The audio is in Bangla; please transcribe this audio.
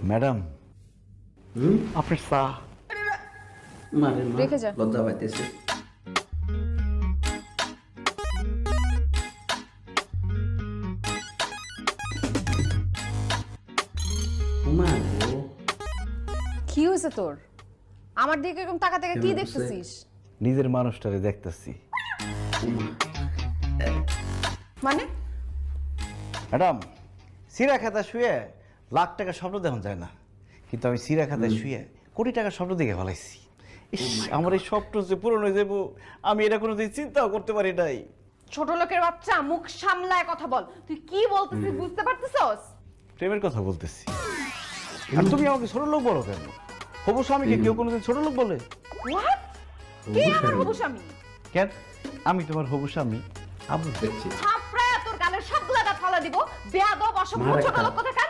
ম্যাডাম আপনার চা। মারে রেখে যা। লজ্জা পাইতেছে। কি হয়েছে তোর? আমার দিকে এরকম তাকা তাকা কি কেমন দেখতেছিস? নিজের মানুষটারে দেখতেছি। মানে ম্যাডাম সিরা খাতা শুয়ে লাখ টাকা স্বপ্ন দেখা যায় না, কিন্তু আমি সিরা খাতায় শুয়ে কোটি টাকার স্বপ্ন দেখে ফেলাইছি। ইস, আমার এই স্বপ্ন যে পূরণ হয়ে যাবো আমি এটা কোনোদিন চিন্তাও করতে পারি নাই। ছোট লোকের বাচ্চা, মুখ সামলায় কথা বল। তুই কি বলতেছিস বুঝতে পারতেছস? প্রেমের কথা বলতেছি। আর তুমি আমাকে ছোট লোক বলো কেন? হবু স্বামীকে কেউ কোনোদিন ছোট লোক বলে? হোয়াট? কে আমার হবু স্বামী? কেন আমি তোমার হবু স্বামী। আবু দেখছি থাপড়ায় তোর গালের সবগুলা দাঁত ফালা দিব। বেয়াদব অসভ্য মার ছোট একটা। লোক কোথাকার।